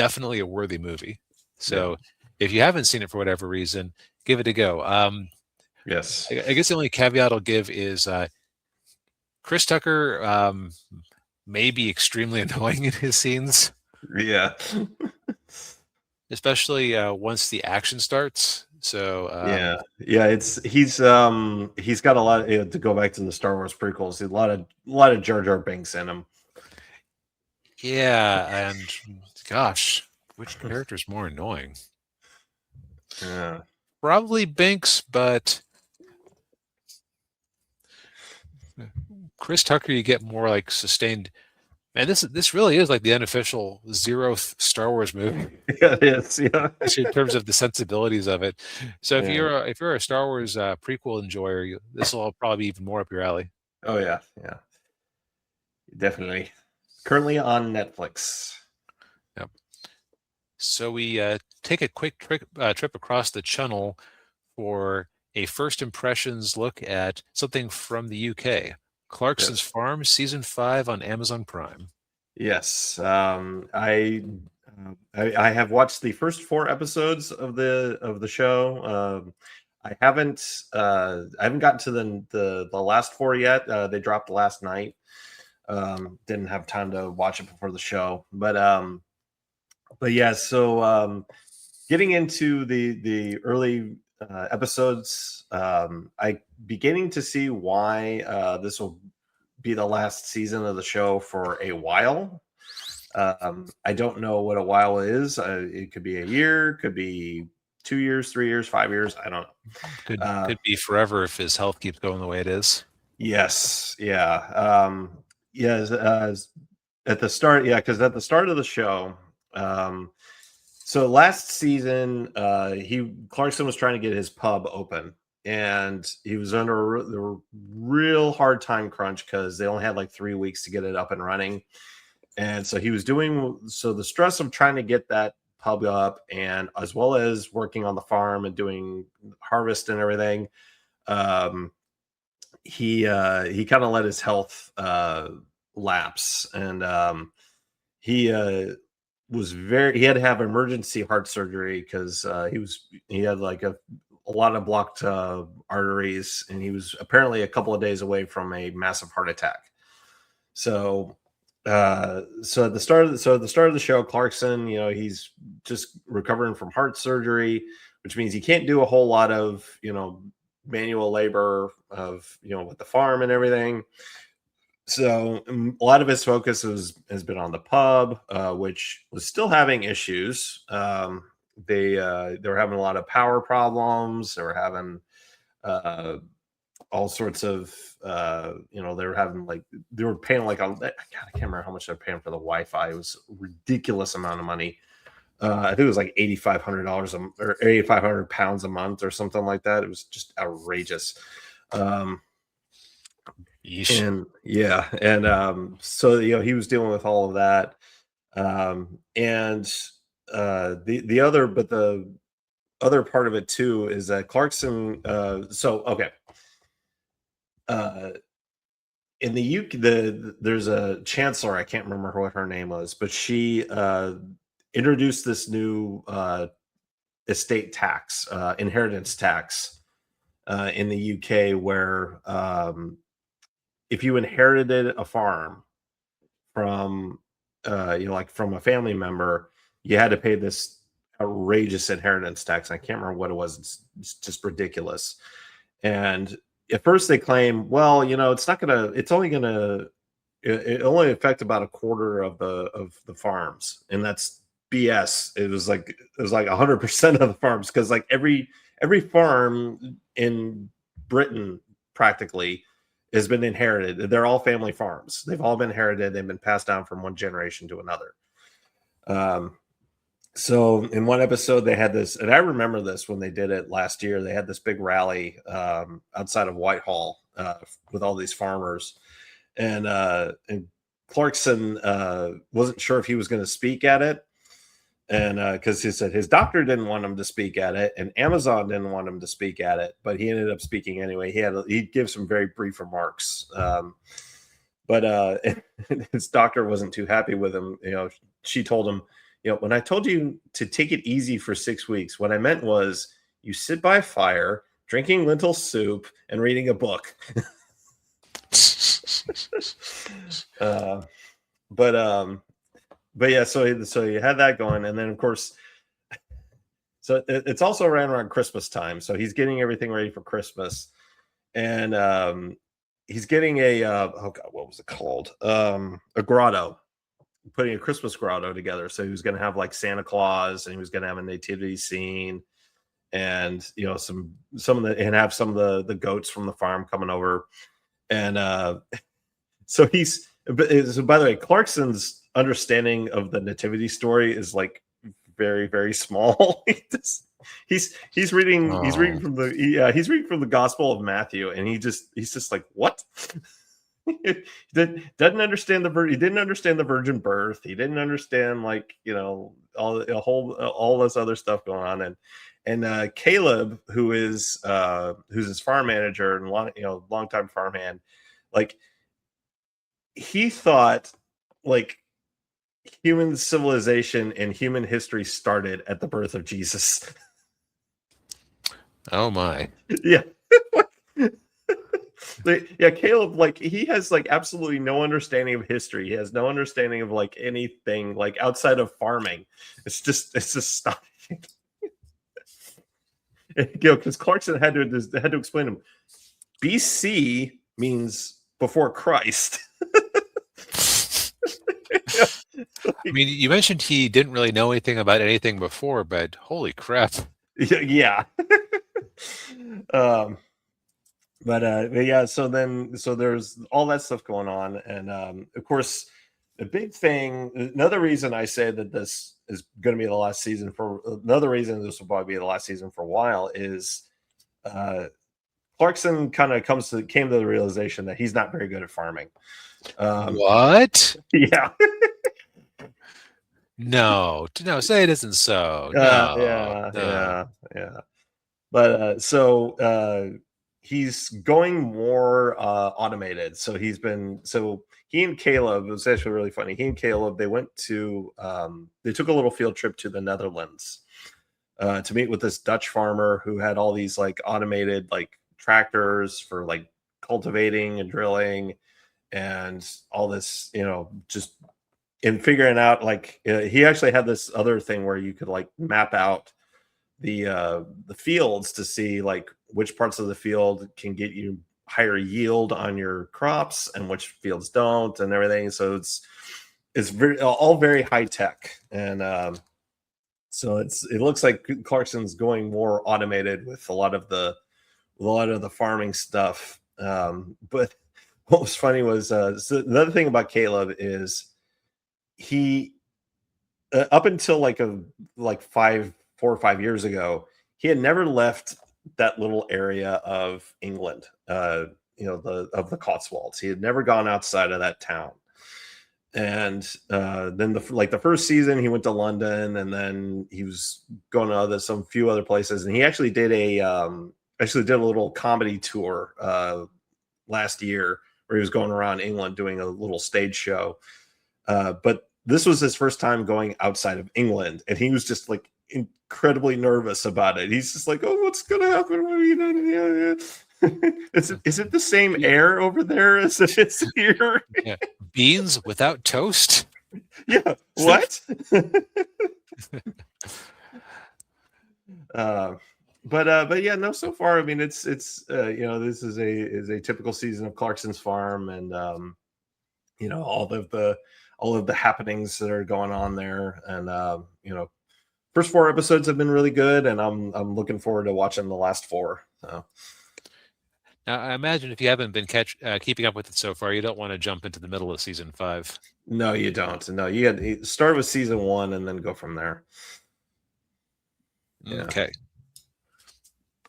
definitely a worthy movie. Yeah. So if you haven't seen it for whatever reason, give it a go. Yes. I guess the only caveat I'll give is Chris Tucker may be extremely annoying in his scenes, Yeah. especially once the action starts. So Yeah. Yeah. He's got a lot to go back to the Star Wars prequels. A lot of Jar Jar Binks in him. yeah, and gosh, which character's more annoying? Yeah. Probably Binks, but Chris Tucker, you get more like sustained. And this really is like the unofficial zeroth Star Wars movie Yeah. It is. Yeah. in terms of the sensibilities of it. So Yeah. if you're a Star Wars prequel enjoyer, this will probably be even more up your alley. Oh yeah. Yeah. Definitely. Currently on Netflix. Yep. So we take a quick trip across the channel for a first impressions look at something from the UK. Clarkson's Yes. Farm, season 5 on Amazon Prime. Yes. I have watched the first 4 episodes of the show. I haven't gotten to the last 4 yet. They dropped last night. Didn't have time to watch it before the show, but yeah. So getting into the early episodes, I beginning to see why this will be the last season of the show for a while. I don't know what a while is. It could be a year, could be 2 years, 3 years, 5 years. I don't know. Could be forever if his health keeps going the way it is. Yes, yeah, yes. At the start, yeah, because at the start of the show, um, so last season, he Clarkson was trying to get his pub open, and he was under the real hard time crunch because they only had like 3 weeks to get it up and running. And so he was doing so the stress of trying to get that pub up, and as well as working on the farm and doing harvest and everything. Um, he kind of let his health lapse, and he had to have emergency heart surgery because he had like a lot of blocked arteries, and he was apparently a couple of days away from a massive heart attack. So at the start of the show, Clarkson, he's just recovering from heart surgery, which means he can't do a whole lot of manual labor of with the farm and everything. So a lot of his focus has been on the pub, which was still having issues. They were having a lot of power problems. They were having uh, all sorts of they were having like they were paying like God, I can't remember how much they're paying for the Wi-Fi. It was a ridiculous amount of money. I think it was like $8,500 or £8,500 a month or something like that. It was just outrageous. Um, Yeesh. and yeah, and so he was dealing with all of that. And the other part of it too is that Clarkson. So okay, uh, in the UK, there's a chancellor. I can't remember what her name was, but she introduced this new estate tax, inheritance tax in the UK, where if you inherited a farm from like from a family member, you had to pay this outrageous inheritance tax. I can't remember what it was. It's just ridiculous. And at first they claim, well, it's only gonna it only affect about a quarter of the farms, and that's BS. It was like 100% of the farms, because like every farm in Britain practically has been inherited. They're all family farms. They've all been inherited. They've been passed down from one generation to another. Um, so in one episode they had this, and I remember this when they did it last year. They had this big rally outside of Whitehall with all these farmers, and Clarkson wasn't sure if he was going to speak at it, and because he said his doctor didn't want him to speak at it, and Amazon didn't want him to speak at it, but he ended up speaking anyway. He gave some very brief remarks, but his doctor wasn't too happy with him. She told him, when I told you to take it easy for 6 weeks, what I meant was you sit by a fire, drinking lentil soup and reading a book. But yeah, so you had that going, and then of course, so it's also around Christmas time, so he's getting everything ready for Christmas, and he's getting a oh god, what was it called? A grotto, putting a Christmas grotto together. So he was going to have like Santa Claus, and he was going to have a nativity scene, and some of the and have some of the goats from the farm coming over, and so he's. So by the way, Clarkson's understanding of the nativity story is like very, very small. he's reading from he's reading from the Gospel of Matthew, and he's just like, what? He doesn't understand he didn't understand the virgin birth. He didn't understand all this other stuff going on, and Caleb, who's his farm manager and longtime farmhand, like he thought like human civilization and human history started at the birth of Jesus. Oh my. Yeah. Yeah, Caleb, like he has like absolutely no understanding of history. He has no understanding of like anything like outside of farming. It's just astonishing. Because Clarkson had to explain to him, BC means before Christ. I mean, you mentioned he didn't really know anything about anything before, but holy crap. Yeah. But yeah, so there's all that stuff going on, and of course the big thing, another reason I say that this is going to be the last season another reason this will probably be the last season for a while is Clarkson kind of came to the realization that he's not very good at farming. What? Yeah. No, say it isn't so. Yeah. But so he's going more automated. So he and Caleb, it was actually really funny. He and Caleb, they took a little field trip to the Netherlands to meet with this Dutch farmer who had all these like automated like tractors for like cultivating and drilling and all this, just in figuring out like he actually had this other thing where you could like map out the fields to see like which parts of the field can get you higher yield on your crops and which fields don't and everything. So it's all very high tech, and so it looks like Clarkson's going more automated with a lot of the farming stuff. But what was funny was so another thing about Caleb is he up until like 4 or 5 years ago, he had never left that little area of England, of the Cotswolds. He had never gone outside of that town. And then the first season he went to London, and then he was going to some few other places, and he actually did a little comedy tour last year where he was going around England doing a little stage show. But this was his first time going outside of England, and he was just like incredibly nervous about it. He's just like, "Oh, what's gonna happen? Is it the same air over there as it is here? Yeah. Beans without toast? Yeah, what?" But yeah, no. So far, I mean, it's this is a typical season of Clarkson's farm, and all of the happenings that are going on there, and first 4 episodes have been really good, and I'm looking forward to watching the last 4. So. Now, I imagine if you haven't been keeping up with it so far, you don't want to jump into the middle of season 5. No, you don't. No, you start with season 1 and then go from there. Yeah. Okay.